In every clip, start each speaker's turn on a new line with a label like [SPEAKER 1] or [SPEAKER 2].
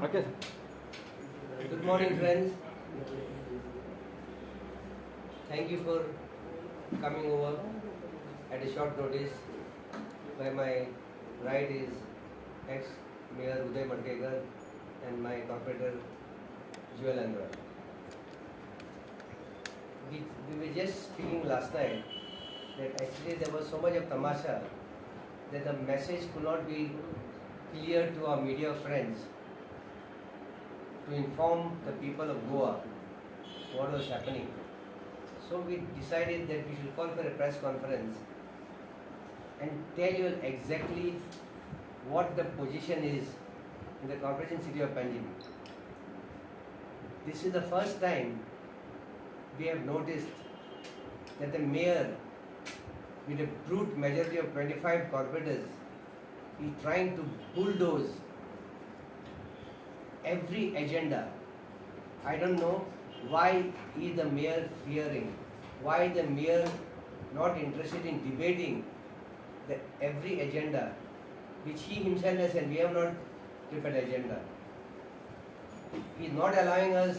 [SPEAKER 1] Okay.
[SPEAKER 2] Good morning, friends. Thank you for coming over at a short notice. By my right is ex-Mayor Uday Madkekar and my corporator Joel Andra. We were just speaking last night that actually there was so much of tamasha that the message could not be clear to our media friends to inform the people of Goa what was happening. So we decided that we should call for a press conference and tell you exactly what the position is in the Corporation City of Panjim. This is the first time we have noticed that the mayor, with a brute majority of 25 corporators, is trying to bulldoze every agenda. I don't know why is the mayor fearing, why the mayor not interested in debating every agenda which he himself has said we have not prepared agenda. He is not allowing us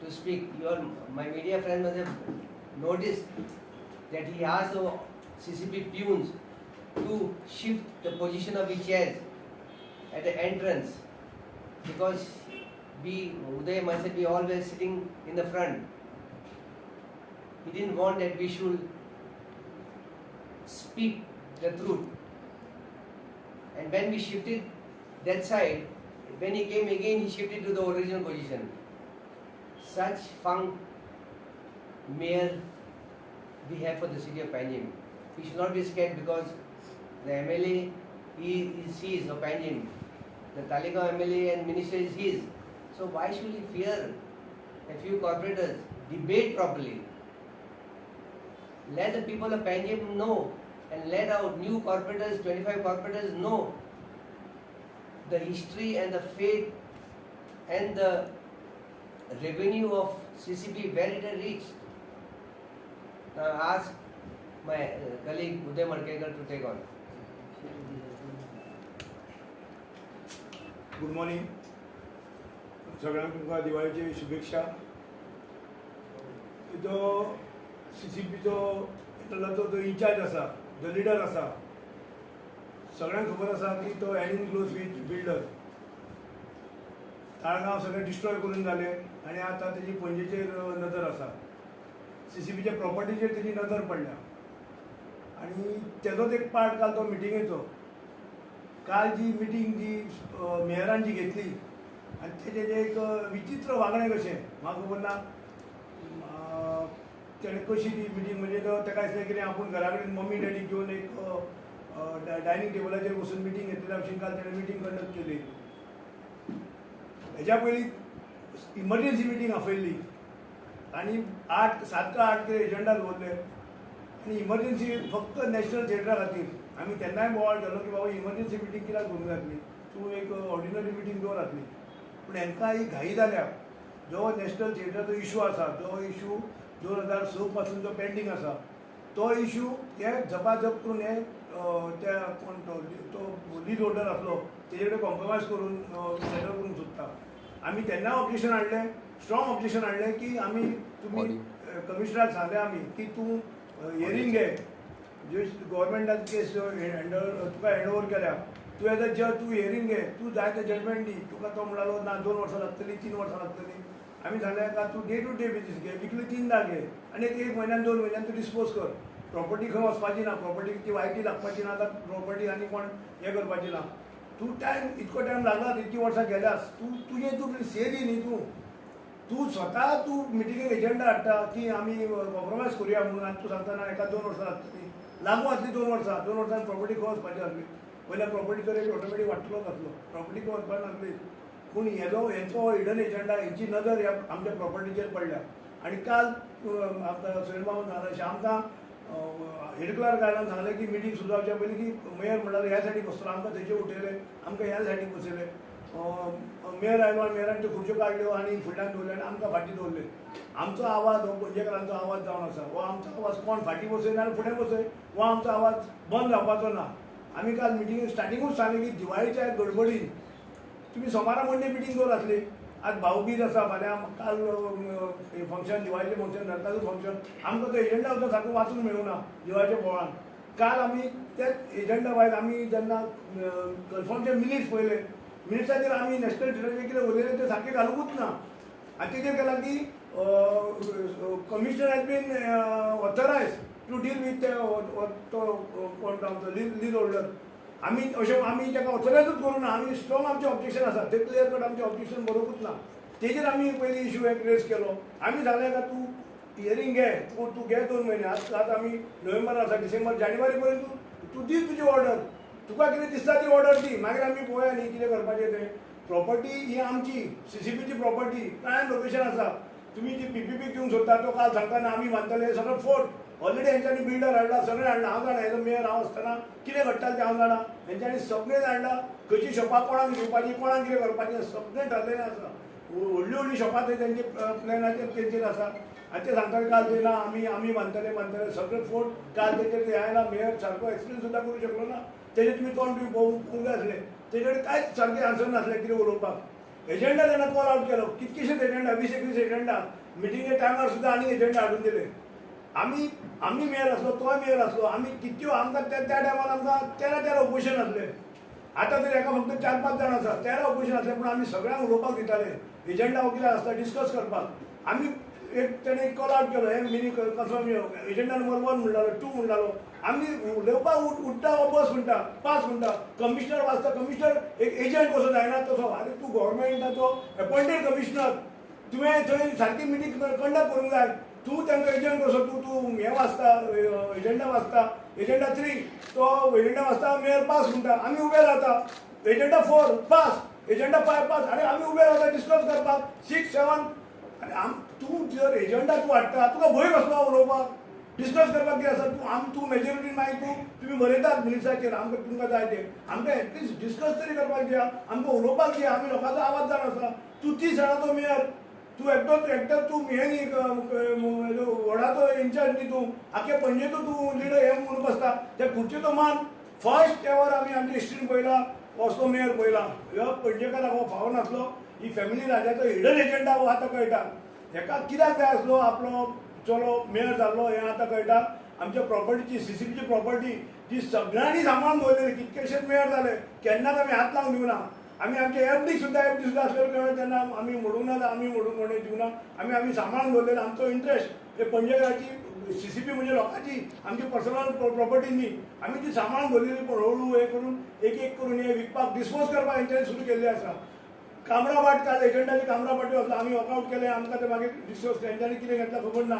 [SPEAKER 2] to speak. My media friends must have noticed that he asked the CCP peons to shift the position of his chairs at the entrance because Uday must be always sitting in the front. He didn't want that we should speak the truth. And when we shifted that side, when he came again, he shifted to the original position. Such funk mayor we have for the city of Panjim. He should not be scared because the MLA is his of Panjim. The Talegaon MLA and minister is his. So why should he fear a few corporators? Debate properly. Let the people of Panjim know and let our new corporators, 25 corporators know the history and the fate and the revenue of CCP, where it has reached. Now I ask my colleague Uday Madkekar to take on.
[SPEAKER 3] Good morning सगळ्यांक तुमकां दिवाळीची शुभेच्छा. जो CCPचो तो in charge आसा, जो leader आसा, सगळ्यांक खबर आसा की तो hand in close with builder. Taleigao सगळें डिस्ट्रॉय करून जालें आनी आतां तेजी पणजेचेर नदर आसा. CCPच्या प्रॉपर्टीचेर तेजी नदर पडल्या आनी तेजोच एक पार्ट काल तो मिटिंगेचो. काल जी मिटींग जी मेयरान जी घेतली आनी तेजें जें एक विचित्र वागणें कशें म्हाका खबर ना. तेणें कशी ती मिटींग म्हणजे तो ताका दिसलें कितें आपूण घरा कडेन मम्मी डॅडी घेवन एक डायनींग टेबलाचेर बसून मिटींग घेतलेल्या भशेन काल तेणें मिटींग कंडक्ट केली. हेज्या पयलीं इमर्जन्सी मिटींग आपयल्ली आनी 7 का 8 कितें एजंडा दवरले आनी इमर्जन्सी फक्त नॅशनल थिएटरा खातीर. आमी तेन्नाय बोवाळ केलो की बाबा इमर्जन्सी मिटींग कित्याक करूंक जातली, तूं एक ऑर्डिनरी मिटींग दवर जातली. पूण हांकां ही घाई जाल्या. जो नॅशनल थिएटराचो इशू आसा, जो इशू 2006 पासून जो पेंडींग आसा, तो इशू हे झपाझप करून हे त्या कोण तो लीड होल्डर आसलो तेजे कडेन कॉम्प्रोमायज करून सेटल करूंक सोदता. आमी तेन्ना ऑब्जेक्शन हाडलें, स्ट्रॉंग ऑब्जेक्शन हाडलें की आमी तुमी कमिशनराक सांगलें आमी की तूं हियरींग घे. ज्यो गव्हर्मेंटान केस तुका हँडओवर केल्या, तूं एज अ जज तूं हियरींग घे, तूं जाय ते जजमेंट दी. तुका तो म्हणलो ना 2 वर्सां लागतली, 3 वर्सां लागतली. आमी सांगलें का तूं डे टू डे बेसीस घे, विकली 3दा घे आनी 1 म्हयन्यान 2 म्हयन्यान तूं डिस्पोज कर. प्रॉपर्टी खंय वचपाची ना, प्रॉपर्टी ती वायटी लागपाची ना, आतां प्रॉपर्टी आनी कोण हें करपाची ना. तूं इतको टायम लागला, इतकी वर्सां गेल्यास, तुजें तूं से दी न्ही. तूं स्वता तूं मिटिंगेक एजंडा हाडटा की आमी कॉम्प्रोमायज करुया म्हणून आनी तूं सांगता ना एका 2 वर्सां लागतली. लागू आसली 2 वर्सां, 2 वर्सान प्रॉपर्टी खंय वचपाची आसली. पयल्या प्रॉपर्टीचो रेट ऑटोमॅटीक वाडटलोच आसलो, प्रॉपर्टी खंय वचपाची नासली. पूण हेंचो हिडन एजंडा, हेंची नदर ह्या आमच्या प्रॉपर्टीचेर पडल्या. आनी काल आमकां सुनील सांगलें, आमकां हेड क्लर्क आयलान सांगलें की मिटींग सुरू जावच्या पयलीं की मेयर म्हणटालो ह्या सायडीक बसतलो, आमकां थंयचे उठयले, आमकां ह्या सायडीक बसयले. मेयर आयलो आनी मेयरांच्यो खुर्च्यो काडल्यो आनी फुडल्यान दवरले आनी आमकां फाटीं दवरले. आमचो आवाज हो पणजेकारांचो आवाज जावन आसा. हो आमचो आवाज कोण फाटीं बसय ना फुडें बसय, हो आमचो आवाज बंद जावपाचो ना. आमी काल मिटिंगेक स्टार्टिंगूच सांगलें की दिवाळीच्या गडबडीन तुम्ही सोमारा मंडे मिटींग दवर आसली. आज भाऊबीज आसा, फाल्यां काल फंक्शन, दिवाळीचें फंक्शन, नरकाचें फंक्शन. आमकां तो एजंडा सुद्दां सारको वाचूंक मेळूं ना दिवाळीच्या बोळान. काल आमी त्याच एजंडा वायज आमी जेन्ना कन्फर्मचे मिनिट्स पळयले, मिनिट्साचेर आमी नॅशनल थिएटराचेर कितें उलयलें तें सारकें घालूंकूच ना. आनी तेजेर केलां की commissioner has been authorise to deal with तो कोण आमचो लीज होल्डर. आमी अशें आमी ताका ऑथरायजूच करूं ना. आमी स्ट्रॉंग आमचें ऑब्जेक्शन आसा, ते क्लियर कट आमचें ऑब्जेक्शन बरोवपूच ना. तेजेर आमी पयलीं इशू एक रेज केलो. आमी सांगलें का तूं हियरींग घे, तूं घे 2 म्हयने. आतां आमी नोव्हेंबर आसा, डिसेंबर, जानेवारी पर्यंत तूं दी तुजी ऑर्डर. तुका कितें दिसता ती ऑर्डर दी, मागीर आमी पळोवया न्ही कितें करपाचें तें. प्रॉपर्टी ही आमची CCPची प्रॉपर्टी, प्रायम लोकेशन आसा. तुम्ही जी PPP घेवंक सोदता तो काल सांगताना आमी बांदतले सगळो फोर्ट ऑलरेडी हेंच्यांनी बिल्डर हाडला, सगळें हाडला. हांव जाणा एज अ मेयर हांव आसतना कितें घडटालें तें हांव जाणा. हेंच्यांनी सगळें हाडला. खंयची शॉपां कोणाक दिवपाची, कोणाक कितें करपाचें सगळें ठरलेलें आसा. व्हडलीं व्हडलीं शॉपां थंय तेंचे प्लॅनाचेर तेंचेर आसा. आनी ते सांगताले काल ते ना आमी बांदतले सगळे फोर्ट. काल तेचेर ते आयला मेयर सारको एक्सप्लेन सुद्दां करूंक शकलो ना. तेजेर तुमी तोंड बी पळोवंक जाय आसलें. तेजे कडेन कांयच सारकें आन्सर नासलें कितें उलोवपाक. एजंडा तेन्ना कॉल आउट केलो, कितकेशेच एजंडा, 20-21 एजंडा. मिटिंगे टायमार सुद्दां आनी एजंडा हाडून दिले. आमी मेयर आसलो, तोय मेयर आसलो. आमी कितल्यो आमकां त्या टायमार आमकां 13 ऑपोजिशन आसले. आतां तरी एका फक्त 4-5 जाण आसा. 13 ऑपोजिशन आसले, पूण आमी सगळ्यांक उलोवपाक दिताले. एजंडा हो कित्याक आसता डिस्कस करपाक. आमी एक तेणें कॉल आउट केलो, हे मिनी कसो एजंडा नंबर 1 म्हणटालो, 2 म्हणटालो. आमी उलोवपाक उठ्ठा हो बस म्हणटा, पास म्हणटा. कमिशनर वाचता, कमिशनर एक एजंट कसो जायना तसो. आरे तूं गव्हर्मेंटाचो अपॉयंटेड कमिशनर, तुवें थंय सारकी मिटींग कंडक्ट करूंक जाय. तूं तांकां एजंट कसो तूं हें वाचता, एजंडा वाचता. एजंडा 3 तो एजंडा वाचता, मेयर पास म्हणटा. आमी उबे रावता. Agenda 4 pass, agenda 5 pass. आरे आमी उबे रावता डिस्कस करपाक. 6, 7 आरे तूं जर एजंडा तूं हाडटा, तुका भंय कसलो उलोवपाक, डिस्कस करपाक कितें आसा. तूं मेजॉरिटीन मागीर तुमी बरयतात मिनिट्साचेर आमकां तुमकां जाय तें. आमकां एटलिस्ट डिस्कस तरी करपाक दिया, आमकां उलोवपाक दिया. आमी लोकांचो आवाज जावन आसा. तूं 30 जाणांचो मेयर, तूं एकटो तूं हे न्ही वॉर्डाचो इंचार्ज न्ही तूं. आख्या पणजेचो तूं लिडर हे म्हणून बसता. त्या खुर्चेचो मान फर्स्ट एवर आमी आमच्या हिस्ट्रीन पळयला, असलो मेयर पळयला. ह्यो पणजेकाराक हो फावो नासलो. ही फॅमिली राजाचो हिडन एजंडा हो आतां कळटा. हेका कित्याक जाय आसलो आपलो चलो मेयर जाल्लो हें आतां कळटा. आमच्या प्रॉपर्टीची CCPची प्रॉपर्टी ती सगळ्यांनी सांबाळून दवरलेली. कितकेशेच मेयर जाले, केन्नाच आमी हात लावंक दिवना. आमी आमचे FD सुद्दां आसलेलो तेन्ना आमी मोडूंक ना, आमी मोडूंक कोणें दिवना. आमी सांबाळून दवरलेलो. आमचो इंट्रस्ट हे पणजेकाराची CCP म्हणजे लोकांची आमची पर्सनल प्रॉपर्टी न्ही. आमी ती सांबाळून दवरलेली. पण हळू हे करून एक करून हे विकपाक डिस्पोज करपाक हेंच्यांनी सुरू केल्लें आसा. कामराबाट काल एजंडाची कामराबाटी वचलो. आमी वॉकआउट केलें. आमकां ते मागीर डिस्कस तेंच्यांनी कितें घेतला खबर ना.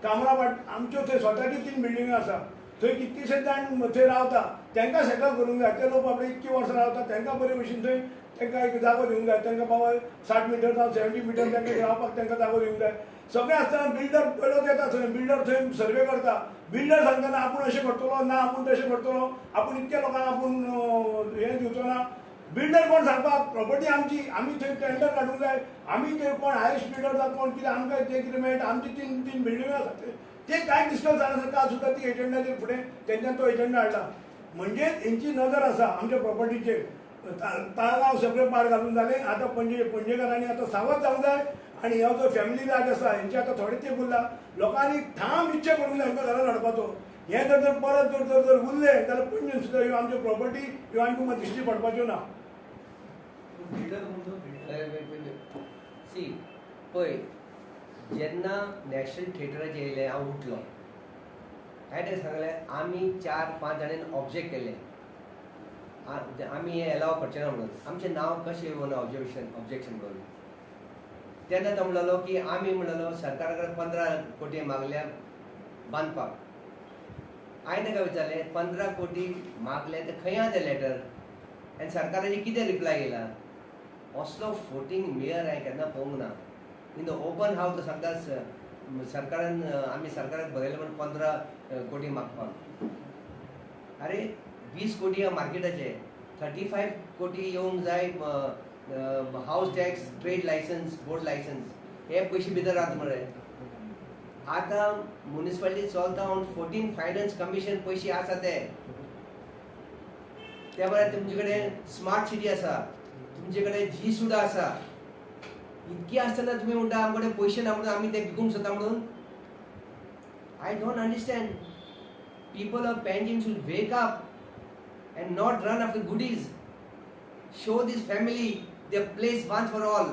[SPEAKER 3] कामराबाट आमच्यो थंय स्वताच्यो 3 बिल्डिंगो आसा. थंय कितकेशेच जाण थंय रावता. तांकां सेटल करूंक जाय. ते लोक आपले इतकी वर्सां रावता, तांकां बरे भशेन थंय तांकां एक जागो दिवंक जाय. तांकां बाबा 60 मिटर जावं 70 मिटर तांकां रावपाक तांकां जागो दिवंक जाय. सगळें आसतना बिल्डर पयलोच येता थंय. बिल्डर थंय सर्वे करता. बिल्डर सांगतना आपूण अशें करतलो ना, आपूण तशें करतलो, आपूण इतक्या लोकांक आपूण हें दिवचो ना. बिल्डर कोण सांगपाक, प्रॉपर्टी आमची. आमी थंय टेंडर काडूंक जाय. आमी ते कोण हायस्ट बिल्डर जाता कोण कितें आमकां ते कितें मेळटा. आमची 3 बिल्डिंगो आसा ते कांय डिस्कस जायनासतना काल सुद्दां ती एजंडाचेर फुडें तेंच्यान तो एजंडा हाडला. म्हणजे हेंची नजर आसा आमच्या प्रॉपर्टीचेर. ताळगांव सगळें पाड घालून जालें. आतां पणजेकारांनी आतां सावध जावंक जाय. आनी हो जो फॅमिली राज आसा हेंचे आतां थोडे तेंप उरला. लोकांनी ठाम निश्चय करूंक जाय हांकां घरान हाडपाचो. हे जर परत जर उरले जाल्यार पणजेन सुद्दां ह्यो आमच्यो प्रॉपर्टी ह्यो आनी तुमकां दिश्टी पडपाच्यो ना.
[SPEAKER 2] सी पळय, जेन्ना नॅशनल थिएटराचेर येयलें हांव उठलो. हांवें सांगलें आमी 4-5 जाणांनी ऑब्जेक्ट केलें. आमी हें एलाव करचें ना म्हणून. आमचें नांव कशें येवना ऑब्जेक्शन करून. तेन्ना तो म्हणलेलो की आमी म्हणलेलो सरकारा कडेन 15 कोटी मागल्या बांदपाक. हांवें ताका विचारलें 15 कोटी मागले ते खंय आहा तें लेटर आनी सरकाराची कितें रिप्लाय येयला. असलो फोटींग मेयर हांवें केन्ना पळोवंक ना. इन द ओपन हांव तो सांगता सरकारान आमी सरकाराक बरयलें म्हणून 15 कोटी मागपाक. अरे 20 कोटी ह्या मार्केटाचे, 35 कोटी येवंक जाय हावस tax, trade licence, board licence, हे पयशे भितर रावता मरे. आतां म्युनिसिपालिटी चलता ऑन 14 फायनान्स कमिशन पयशे आसा ते. त्या भायर तुमचे कडेन स्मार्ट सिटी आसा. तुमचे कडेन जी सुद्दां आसा इतकी आसतना तुमी म्हणटा आमचे कडेन पयशे ना म्हणून आमी ते विकूंक सोदता म्हणून. I don't understand. People of Panjim should wake up and not run after goodies. Show this family their place once for all.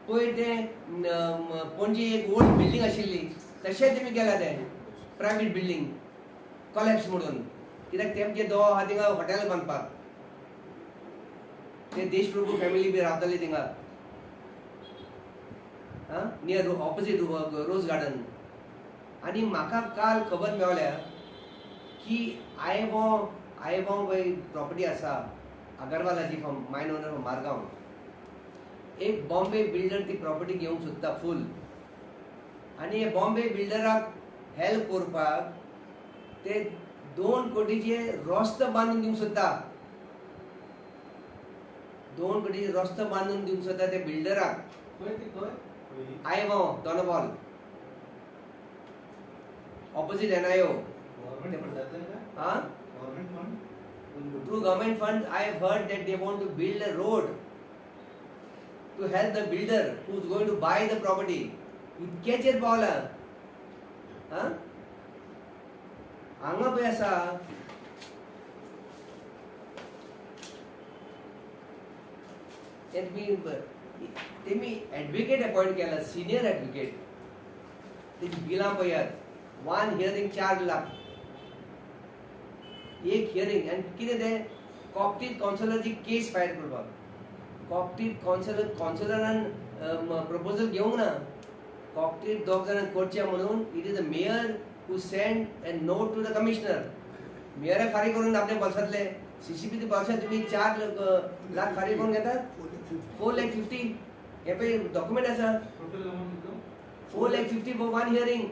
[SPEAKER 2] पळय ते पणजी एक ओल्ड बिल्डिंग आशिल्ली तशें तुमी केला ते प्रायवेट बिल्डिंग कॉलेप्स म्हणून. कित्याक तेमचे दो आहा थिंगा हॉटेल बांदपाक. ते देशप्रभू फॅमिली बी रावताली थिंगा नियर ऑपोजिट रोज गार्डन. आनी म्हाका काल खबर मेवल्या की आयबाव पळय प्रॉपर्टी आसा अगरवालाची from mine owner from Margao. एक बॉम्बे बिल्डर ती प्रॉपर्टी घेवंक सोदता फूल आनी हे बॉम्बे बिल्डराक हेल्प करपाक ते 2 कोटीचे रस्तो बांदून दिवंक सोदता. 2 कोटीचे रस्तो बांदून दिवंक सोदता ते बिल्डराक. आयबाव Dona Paula opposite NIO. Through government funds, I have heard that they want to build a road to help the builder who is going to buy the property. इतकेचेर पावला. हांगा पळय आसा तेमी एडवोकेट अपॉइंट केला सिनियर एडवोकेट. तेची बिलां पळयात. 1 हियरिंग 4 लाख. एक हियरिंग आनी कितें ते कॉप्टीक कावन्सिलरची केस फायल करपाक. कॉप्टीक कावन्सिलरान प्रपोजल घेवंक ना. कॉप्टीक 2 जाणांक करचे म्हणून it is the mayor who send a note to the commissioner. मेयराक फारीक करून आपल्या बोल्सांतले CCP बोल्सांत तुमी 4 लाख फारीक करून घेतात. 4,50,000 हे पळय डॉक्युमेंट आसा. 4,50,000 for 1 hearing.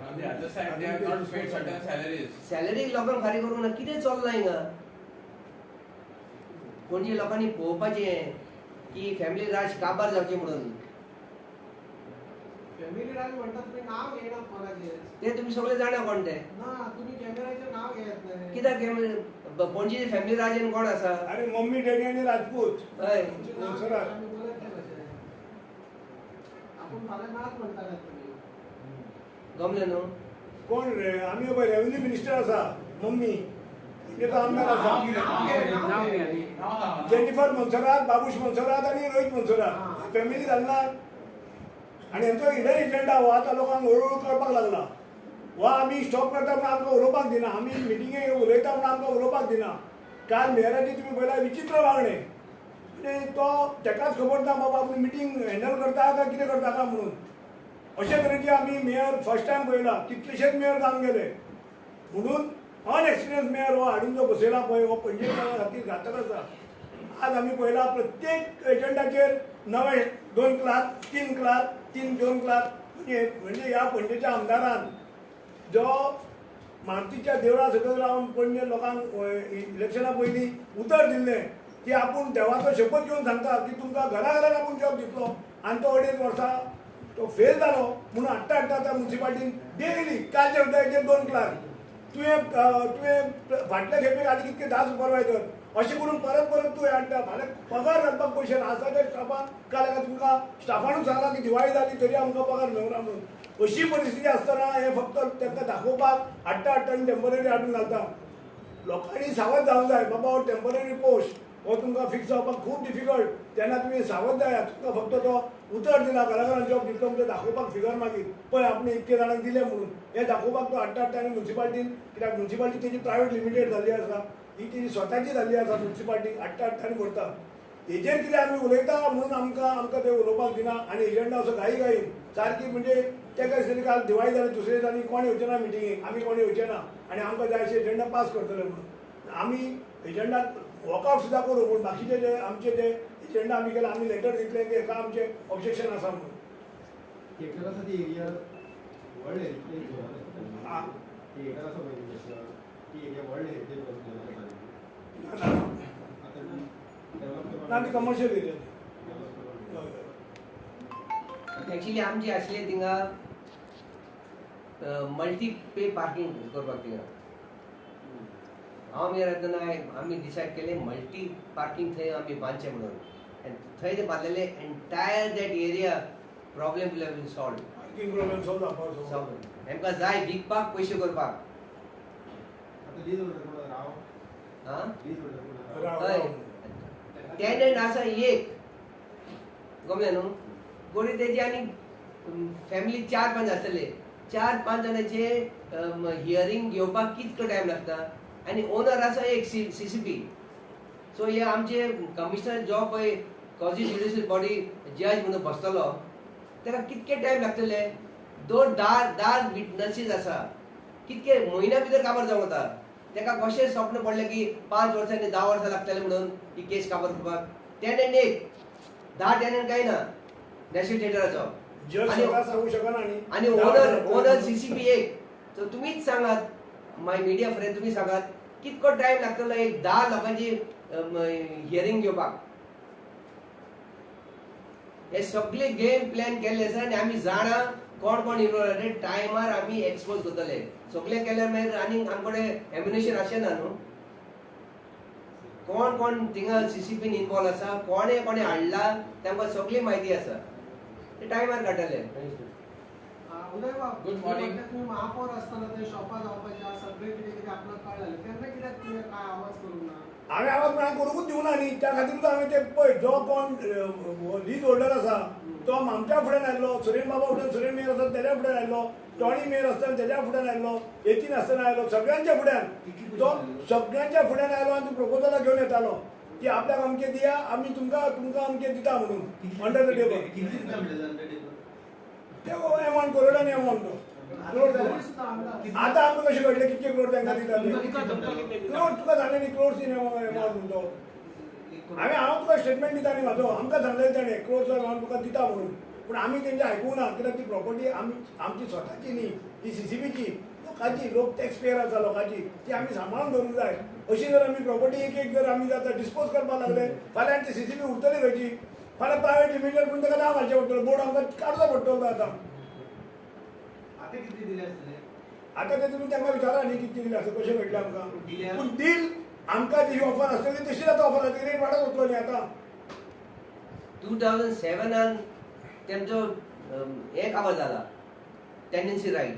[SPEAKER 1] On the other side, they have not paid certain salaries.
[SPEAKER 2] Salary लोकांक फारीक करूंक ना. कितें चल्लां हिंगा? पणजी लोकांनी पळोवपाचें की फॅमिली राज काबार जावचें म्हणून.
[SPEAKER 4] फॅमिली राज म्हणटा तुम्ही नाव घेयना कोणाचें.
[SPEAKER 2] ते तुमी सगळे जाणा कोण ते.
[SPEAKER 4] ना तुम्ही कॅमेराचें नाव घेयत नाही.
[SPEAKER 2] कित्याक पणजी फॅमिली राजन कोण आसा?
[SPEAKER 3] अरे मम्मी डॅडी आणि राजपूत.
[SPEAKER 2] हय
[SPEAKER 3] वंशराज.
[SPEAKER 4] आम्ही बोलत नाही कशें. आपण फाल्यां नाच म्हणटाले तुम्ही.
[SPEAKER 2] गमलें न्हू.
[SPEAKER 3] कोण रे आम्ही पळय रेव्हेन्यू मिनिस्टर आसा मम्मी. तो आमदार आसा जेनिफर मनसरात, बाबूश मनसरात आणि रोहित मनसरात. फॅमिली घालना आणि यांचो हिडन एजेंडा हो आता लोकांक हळूहळू कळपाक लागला. हो आमी स्टॉप करता म्हणून आमकां उलोवपाक दिना. आमी मिटिंगेक उलयता म्हणून आमकां उलोवपाक दिना. काल मेयराची तुमी पळयला विचित्र वागणें. म्हणजे तो तेकाच खबर ना बाबा आपूण मिटींग हँडल करता काय कितें करता काय म्हणून. अशे तरेचे आमी मेयर फर्स्ट टायम पळयला. कितलेशेच मेयर जावन गेले म्हणून अनएक्सपिरियन्स मेयर हो हाडून जो बसयला पळय हो पणजे खातीर घातक आसा. आज आमी पळयला प्रत्येक एजंडाचेर नवे 2 क्लार्क 3 क्लार्क 2 क्लार्क. म्हणजे ह्या पणजेच्या आमदारान जो मारुतीच्या देवळा सकयल रावन पणजे लोकांक इलेक्शना पयलीं उतर दिल्लें की आपूण देवाचो शपथ घेवन सांगता की तुमकां घरा घराक आपूण जॉब दितलो. आनी तो 2.5 वर्सां तो फेल जालो म्हणून हाडटा त्या म्युन्सिपाल्टीन डेली कालच्या उदयाचेर 2 क्लार्क. तुवें फाटल्या खेपेक आनी कितके 10 सुपरवायझर अशें करून परत तुवें हाडटा. फाल्यां पगार घालपाक पयशे ना. आसा त्या स्टाफाक काल तुमकां स्टाफानूच सांगला की दिवाळी जाली तरी आमकां पगार मेळना म्हणून. अशी परिस्थिती आसतना हे फक्त तांकां दाखोवपाक हाडटा आनी टेम्पररी हाडून घालता. लोकांनी सावध जावंक जाय बाबा हो टेम्पररी पोस्ट हो तुमकां फिक्स जावपाक खूब डिफिकल्ट. तेन्ना तुमी सावध जायात. तुमकां फक्त तो उतर दिला घरा घरान जॉब दितलो म्हणजे दाखोवपाक फिगर मागीर पळय आपण इतके जाणांक दिले म्हणून. हे दाखोवपाक तो हाडटा आनी म्युन्सिपाल्टीन कित्याक म्युन्सिपाल्टी तेजी प्रायवेट लिमिटेड जाल्ली आसा. ही तेजी स्वताची जाल्ली आसा म्युन्सिपाल्टी हाडटा आनी करता. हेजेर कितें आमी उलयता म्हणून आमकां ते उलोवपाक दिना. आनी एजंडा असो घाईन सारकी म्हणजे तेका दिसलें काल दिवाळी जाली दुसरे दिसा आनी कोण येवचे ना मिटिंगेक. आमी कोण येवचे ना आनी आमकां जाय अशें एजंडा पास करतले म्हणून. आमी एजंडा वॉकआउट सुद्दां करूं पूण बाकीचे जे आमचे जे एजंडा आमी केला आमी लेटर दितले की हेका आमचें ऑब्जेक्शन आसा म्हणून.
[SPEAKER 5] थिएटर आसा ती एरिया वर्ल्ड हेरिटेज थिएटर आसा पळय ती एरिया वर्ल्ड हेरिटेज
[SPEAKER 3] ना ती कमर्शियल एरिया.
[SPEAKER 2] एक्चुअली आमचे आसले थिंगा मल्टी पे पार्किंग करपाक थिंगा हांव मेयर येतना आमी डिसायड केले मल्टी पार्किंग थंय आमी बांदचें म्हणून आनी थंय ते बांदलेले entire that area problem will solve
[SPEAKER 3] parking problem solve जावपाक
[SPEAKER 2] सॉल्व आमकां जाय विकपाक पयशे करपाक
[SPEAKER 5] आता लीज होल्डर कोण राव
[SPEAKER 2] हां
[SPEAKER 5] लीज होल्डर कोण
[SPEAKER 3] राव.
[SPEAKER 2] हय टेनंट आसा एक गमलें न्हू गोडी तेजी आनी फॅमिली 4-5 आसतले 4-5 जाणांचे हियरींग घेवपाक कितको टायम लागता आनी ओनर आसा एक CCP सो हे आमचे कमिशनर जो पळय कॉजी ज्युडिशियल बॉडी जज म्हणून बसतलो ताका कितके टायम लागतले 2 विटनसीस आसा कितके म्हयन्या भितर काबार जावं येता ताका कशें स्वप्न पडलें की 5 वर्सांनी 10 वर्सां लागतले म्हणून ही केस काबार करपाक टेनंट एक 10 टेनंट काय ना नॅशनल थिएटराचो
[SPEAKER 3] जज सगळा सांगू शकना
[SPEAKER 2] आणि ओनर CCP एक सो तुमीच सांगात माय मिडिया फ्रेंड तुमी सांगात कितको टायम लागतलो एक 10 लोकांची हियरींग घेवपाक हे सगळे गेम प्लॅन केल्ले आसा आनी आमी जाणा कोण कोण इन्वॉल्व टायमार आमी एक्सपोज करतले सगळे केल्यार मागीर आनी आमकडे एम्युनेशन अशें ना न्हू कोण कोण थिंगा CCPन इन्वॉल्व आसा कोणे कोणे हाडला तांकां सगळी म्हायती आसा ते टायमार काडटले
[SPEAKER 4] उदय बाब
[SPEAKER 1] Good morning.
[SPEAKER 4] तुम्ही महापौर असताना ते शॉपा जावपाच्या सगळे कितें कितें आपल्याक कळलें तेन्ना कित्याक तुवें काय आवाज करूंक ना
[SPEAKER 3] हांवें आवाज म्हळ्यार करूंकूच दिवना न्ही त्या खातीर हांवें ते पळय जो कोण लीज होल्डर आसा तो आमच्या फुड्यान आयलो सुरेन बाबा फुड्यान सुरेन मेयर आसा तेज्या फुड्यान आयलो टॉनी मेयर आसतना तेज्या फुड्यान आयलो येतीन आसतना आयलो सगळ्यांच्या फुड्यान तो सगळ्यांच्या फुड्यान आयलो आनी प्रपोजलां घेवन येतालो की आपल्याक अमकें दिया आमी तुमकां अमकें दिता म्हणून अंडर द टेबल ते एमावंट करोडांनी एमावंट तो करोड जाले आतां आमकां कशें कळटलें कितके करोड तांकां दिता ते करोड तुका सांगलें न्ही करोड्स इन एमावंट म्हणून तो हांव तुका स्टेटमेंट दिता न्ही म्हाजो आमकां सांगलें ताणें करोड्स एमावंट तुका दिता म्हणून पूण आमी तेंचें आयकूंक ना कित्याक ती प्रॉपर्टी आमची स्वताची न्ही ती CCPची लोकांची लोक टॅक्स पेयर आसा लोकांची ती आमी सांबाळून दवरूंक जाय अशी जर आमी प्रॉपर्टी एक जर आमी जाता डिस्पोज करपाक लागले फाल्यां ती CCP उरतली खंयची फाल्यां प्रायवेट लिमिटेड पूण ताका नांव घालचें पडटलें बोर्ड आमकां काडचो पडटलो आतां
[SPEAKER 5] आता किती दिले असले
[SPEAKER 3] आतां ते तुमी तांकां विचारा न्ही कितके दिले आसा कशें घडलें आमकां पूण डील आमकां जी ऑफर आसतली तशीच आतां ऑफर आसा रेट वाडत वतलो न्ही आतां
[SPEAKER 2] 2007 तेंचो एक काबार जाला टेंडन्सी रायट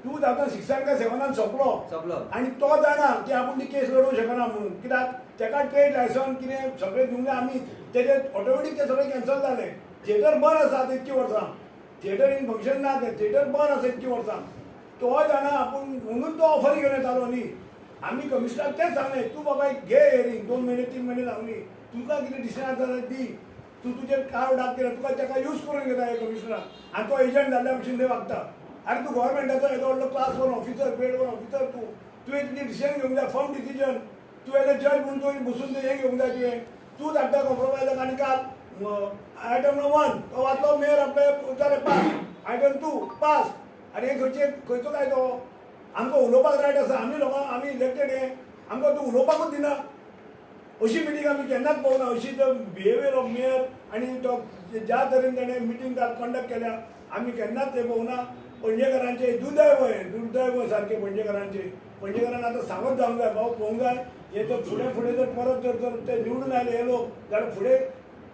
[SPEAKER 3] 2006 काय 7 सोंपलो
[SPEAKER 2] सोंपलो
[SPEAKER 3] आनी तो जाणा की आपूण ती केस लडोवंक शकना म्हणून कित्याक ताका ट्रेड लायसन्स कितें सगळें दिवंक जाय आमी तेजे ऑटोमॅटीक ते सगळें कॅन्सल जालें थिएटर बंद आसा आतां इतकी वर्सां थिएटर इन फंक्शन ना तें थिएटर बंद आसा इतकी वर्सां तो जाणा आपूण म्हणून तो ऑफरी घेवन येतालो न्ही आमी कमिशनराक तेंच सांगलें तूं बाबा घे हेरींग 2 महिने 3 महिने जावनी तुका कितें डिसिजन आसा जाल्यार दी तूं तुजें कार्ड डाक केलें तुका ताका यूज करून घेता हे कमिशनराक आनी तो एजंट जाल्ल्या भशेन थंय वागता अरे तूं गव्हर्मेंटाचो येदो व्हडलो क्लास 1 ऑफिसर ग्रेड 1 ऑफिसर तुवें तुजें डिसिजन घेवंक जाय फर्म डिसिजन तूं एज जज म्हणून तुवें बसून तें हें घेवंक जाय तुवें तूं धाडटा कॉम्प्रोमायजाक आनी काल आयटम नंबर 1 तो वाचलो मेयर आपले जालें पास आयटम 2 पास आनी हे खंयचो काय तो आमकां उलोवपाक रायट आसा आमी लोकां आमी इलेक्टेड हे आमकां तूं उलोवपाकूच दिना अशी मिटींग आमी केन्नाच पळोवना अशी जो बिहेवियर ऑफ मेयर आनी तो ज्या तरेन ताणें मिटींग कंडक्ट केल्या आमी केन्नाच ते पळोवना पणजेकारांचे दुर्दैव सारके पणजेकारान आतां सावध जावंक जाय भाऊ पळोवंक जाय हे तर फुडें जर परत जर ते निवडून आयले हे लोक जाल्यार फुडें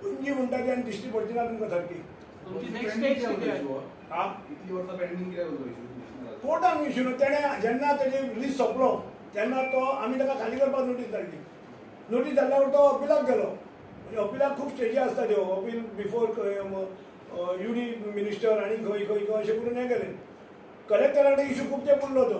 [SPEAKER 3] पुंजी म्हणटा ती आनी दिश्टी पडची ना तुमकां सारकी कोर्टान इश्यू न्हू तेणें जेन्ना तेजे लीज सोंपलो तेन्ना तो आमी ताका खाली करपाक नोटीस धाडली नोटीस धाडल्यावर तो अपिलाक गेलो म्हणजे अपिलाक खूब स्टेजी आसता त्यो अपील बिफोर UD मिनिस्टर आनी खंय अशें करून हें केलें कलेक्टरा कडेन इश्यू खूब तेंप उरलो तो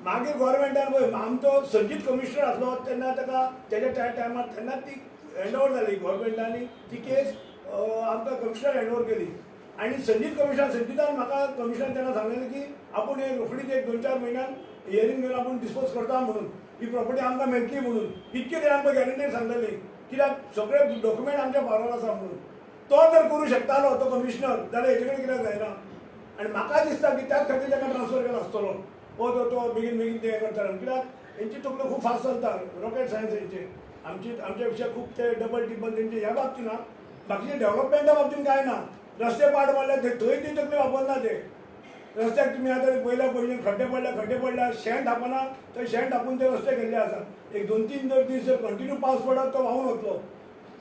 [SPEAKER 3] मागीर गोवोरमेंटान पळय आमचो संजीत कमिशनर आसलो तेन्ना ताका तेज्या टायमार तेन्ना ती हँड ओवर जाली गोवोरमेंटानी ती केस आमकां कमिशनर हँड ओवर केली आनी संजीतान म्हाका कमिशनर तेन्ना सांगलेलें की आपूण हे रोखडीच 1-2-4 म्हयन्यान हियरींग घेवन आपूण डिस्पोज करता म्हणून ही प्रॉपर्टी आमकां मेळटली म्हणून इतके ते आमकां गॅरंटेड सांगलेली कित्याक सगळे डॉक्युमेंट आमच्या फावोर आसा म्हणून तो जर करूं शकतालो तो कमिशनर जाल्यार हेजे कडेन कित्याक जायना आनी म्हाका दिसता की त्याच खातीर ताका ट्रान्सफर केलो आसतलो तो बेगीन तें करतालो कित्याक हेंची तकल्यो खूब फास्ट चलता रॉकेट सायन्स हेंचे आमच्या पेक्षा खूब ते डबल टिबल तेंचे ह्या बाबतीन ना बाकीचे डेव्हलपमेंटा बाबतीन काय ना रस्ते पाड मारले थंय ती तकली वापरना ते रस्त्याक तुम्ही आता पयल्या पडले खड्डे पडल्या शेण थापना तर शेण थापून ते रस्ते केल्ले आसा एक 2-3 दीस जर कंटिन्यू पावस पडत तो व्हांवन वतलो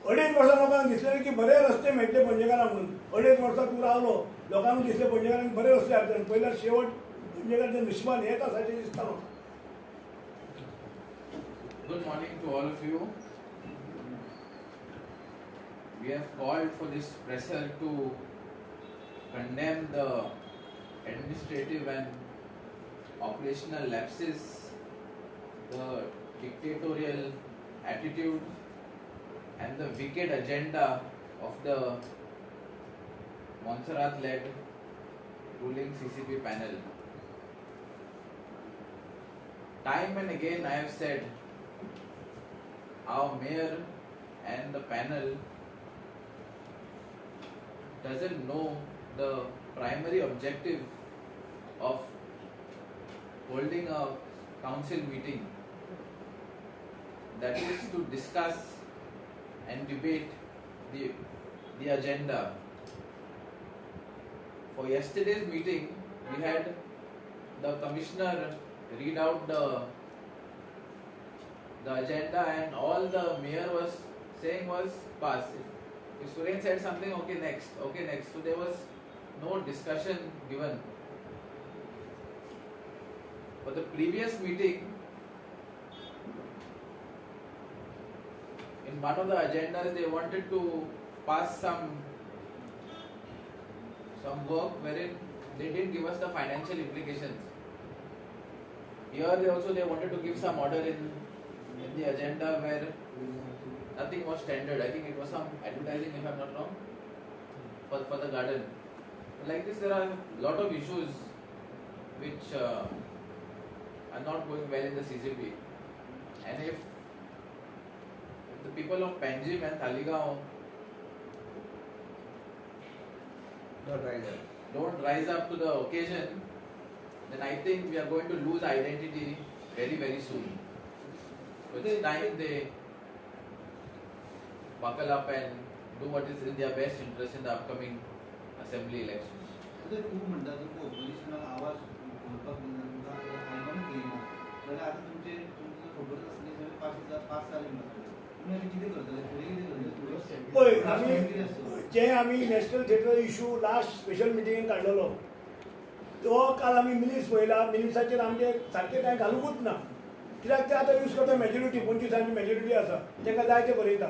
[SPEAKER 3] 2.5 वर्सां लोकांक दिसलें की बरे रस्ते मेळटले पणजेकारां म्हणून 2.5 वर्सां तूं रावलो लोकांक दिसले पणजेकारांक बरे रस्ते हाडटले पयल्या शेवट पणजेकार नशिबान हेच आसाचें दिसता म्हाका.
[SPEAKER 1] Good morning to all of you. We have called for this presser to condemn the administrative and operational lapses, the dictatorial attitude and the wicked agenda of the Montserrat-led ruling CCP panel. Time and again I have said our mayor and the panel doesn't know the primary objective of holding a council meeting, that is to discuss and debate the agenda. For yesterday's meeting, we had the commissioner read out the agenda, and all the mayor was saying was pass. If Suren said something, okay next. So there was no discussion given. For the previous meeting, in one of the agendas they wanted to pass some work wherein they didn't give us the financial implications. Here they wanted to give some order in the agenda where nothing was tendered. I think it was some advertising, if I'm not wrong, for the garden. Like this, there are a lot of issues which are not going well in the CCP. And if the people of Panjim and Talegaon don't rise up to the occasion, then I think we are going to lose identity very, very soon. So it's time they buckle up and do what is in their best interest in the upcoming assembly elections.
[SPEAKER 6] तू म्हणटा तू ऑपोजिशनाक आवाज उठोवपाक दिना तुमकां आयकूंक येयना जाल्यार आतां तुमकां खबरच आसली जाल्यार पास जालें म्हणटा तुमी आतां कितें करतले फुडें कितें करतले
[SPEAKER 3] पळय जे आमी national theatre issue last special मिटिंगेन काडलेलो तो काल आमी मिनिट्स पळयला मिनिट्साचेर आमचे सारकें कांय घालूंकूच ना कित्याक ते आतां यूज करता मेजॉरिटी 25 मेजॉरिटी आसा तांकां जाय तें बरयता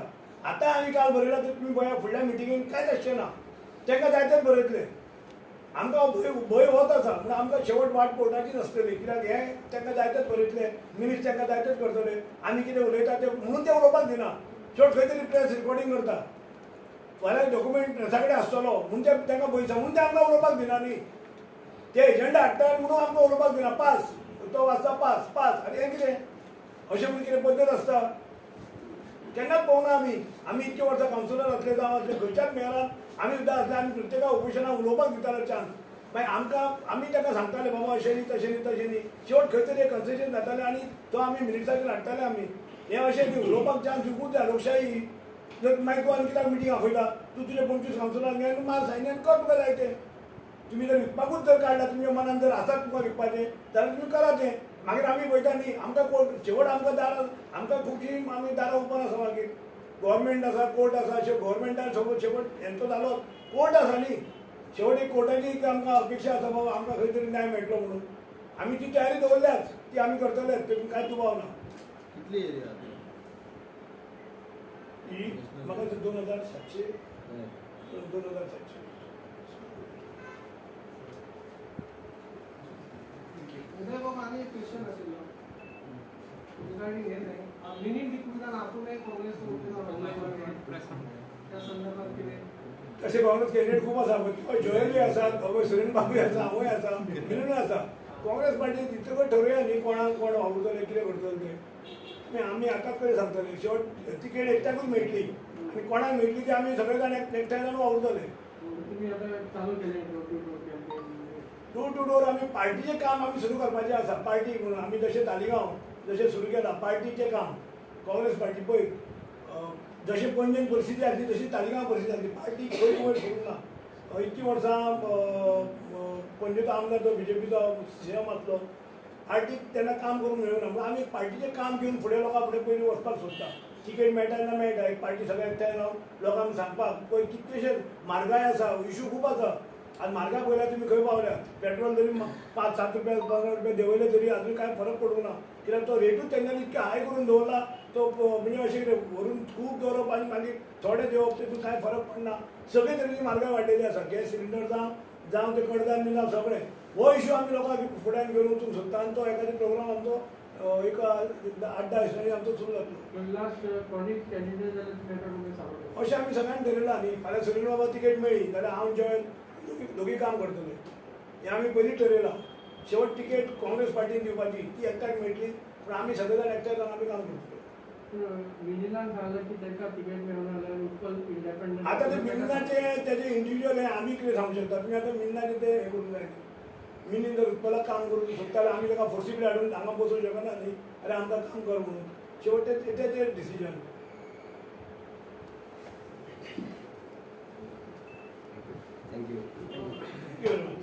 [SPEAKER 3] आतां आमी काल बरयला तर तुमी पळया फुडल्या मिटिंगेन कांयच आसचें ना तांकां जाय तेंच बरयतले आमकां भंय होत आसा पूण आमकां शेवट वाट कोर्टाची नासतली कित्याक हे तांकां जाय तेच बरयतले मिनिट्स तांकां जाय तेच करतले आमी कितें उलयता ते म्हणून ते उलोवपाक दिना शेवट खंय तरी प्रेस रिकॉर्डिंग करता फाल्यां डॉक्युमेंट प्रेसा कडेन आसतलो म्हणून ते तांकां भंय म्हणून ते आमकां उलोवपाक दिना न्ही ते एजंडा हाडटा म्हणून आमकां उलोवपाक दिना पास तो वाचता पास आनी हें कितें अशें म्हणून कितें पद्दत आसता केन्नाच पळोवना आमी इतके वर्सां कावन्सिलर आसले जावं आसले खंयच्याच मेयरान आमी सुद्दां आसले आमी प्रत्येका ऑपोजिशनाक उलोवपाक दितालो चान्स मागीर आमी ताका सांगताले बाबा अशें न्ही तशें न्ही शेवट खंय तरी कन्सेशन जातालें आनी तो आमी मिनिट्साचेर हाडटाले आमी हें अशें न्ही उलोवपाक चान्स दिवंकूच जाय लोकशाही जर मागीर तूं आनी कित्याक मिटींग आपयता तूं तुजे 25 कावन्सिलरांक घे आनी मार सायन आनी कर तुका जाय तें तुमी जर विकपाकूच जर काडला तुमच्या मनान जर आसा तुका विकपाचें जाल्यार तुमी करा तें मागीर आमी पळयता न्ही आमकां कोर्ट शेवट आमकां दारां आमकां खुबशीं आमी दारां ओपन आसा मागीर गव्हर्मेंट आसा कोर्ट आसा अशें गव्हर्मेंटान शेवट हेंचो जालो कोर्ट आसा न्ही शेवट एक कोर्टाची आमकां अपेक्षा आसा बाबा आमकां खंय तरी न्याय मेळटलो म्हणून आमी ती तयारी दवरल्याच ती आमी करतलेच तेतून कांयच दुबाव ना
[SPEAKER 5] कितली एरिया
[SPEAKER 3] ही म्हाका 2700
[SPEAKER 4] उदय बाबा आनी एक क्वेश्चन आशिल्लो रिगार्डिंग हे नाही मिनिट डिक्लुजन आपूणय काँग्रेस त्या संदर्भात कितें
[SPEAKER 3] तशें काँग्रेस कॅन्डिडेट खूब आसा जोयलूय आसात सुरेन बाबूय आसा हांवूय आसा मिनूय आसा काँग्रेस पार्टी तितकच ठरया न्ही कोणाक कोण वावुरतले कितें करतले ते आमी आतांच कडेन सांगतले शेवट तिकेट एकट्याकूच मेळटली आनी कोणाक मेळटली ती आमी सगळे जाण एकठांय जावन वावुरतले
[SPEAKER 4] तुम्ही आता चालू केले
[SPEAKER 3] डोर टू डोर आमी पार्टीचें काम आमी सुरू करपाचें आसा पार्टी म्हणून आमी जशें तालिगांव जशें सुरू केलां पार्टीचें काम काँग्रेस पार्टी पळय जशें पणजेन परिस्थिती आसली तशी तालिगांव परिस्थिती आसली पार्टी खंय वयर करूंक ना इतकीं वर्सां पणजेचो आमदार तो बीजेपीचो सीएम आसलो पार्टीक तेन्ना काम करूंक मेळूना म्हणून आमी पार्टीचें काम घेवन फुडें लोकां फुडें पयलीं वचपाक सोदता तिकेट मेळटा तेन्ना मेळटा एक पार्टी सगळ्या एकठांय रावन लोकांक सांगपाक पळय कितलेशेच म्हारगाय आसा इशू खूब आसा आनी म्हारगाय पळयल्यार तुमी खंय पावल्यात पेट्रोल जरी 5-7 रुपया 15 रुपया देंवयले तरी आजून कांय फरक पडूंक ना कित्याक तो रेटूच तेंच्यांनी इतके हाय करून दवरला तो म्हणजे अशें कितें व्हरून खूब दवरप आनी मागीर थोडे देवप तितून कांय फरक पडना सगळे तरेची म्हारगाय वाडलेली आसा गॅस सिलिंडर जावं ते कडधान्य बी जावं सगळें हो इशू आमी लोकांक फुड्यान घेवन वचूंक सोदता आनी तो एखादो प्रोग्राम आमचो एक 8-10 दिसांनी आमचो सुरू जातलो
[SPEAKER 4] लास्ट कोणीच कॅन्डिडेट जाल्यार तुमी आतां तुमी सांगता
[SPEAKER 3] अशें आमी सगळ्यांनी ठरयलां न्ही फाल्यां सगळीं बाबा तिकेट मेळ्ळी जाल्यार हांव जॉयन दोगी काम करतले हें आमी पयलींच ठरयलां शेवट तिकेट काँग्रेस पार्टीन दिवपाची ती एकट्याक मेळटली पूण आमी सगळे जाण एकठांय जावन आमी काम करतले
[SPEAKER 4] मिलिंदान सांगलें की तांकां तिकेट मेळना जाल्यार उत्पल इंडिपेंडंट
[SPEAKER 3] आतां ते मिलिंदाचे तेजे इंडिविज्युअल हें आमी कितें सांगूंक शकता तुमी आतां मिलिंदाचें तें हें करूंक जाय मिलिंद जर उत्पलाक काम करूंक सोदता जाल्यार आमी ताका फोर्सिबली हाडून हांगा बसोवंक शकना न्ही अरे आमकां काम कर म्हणून शेवट तेचेर decision
[SPEAKER 2] Thank you.
[SPEAKER 3] Thank you very much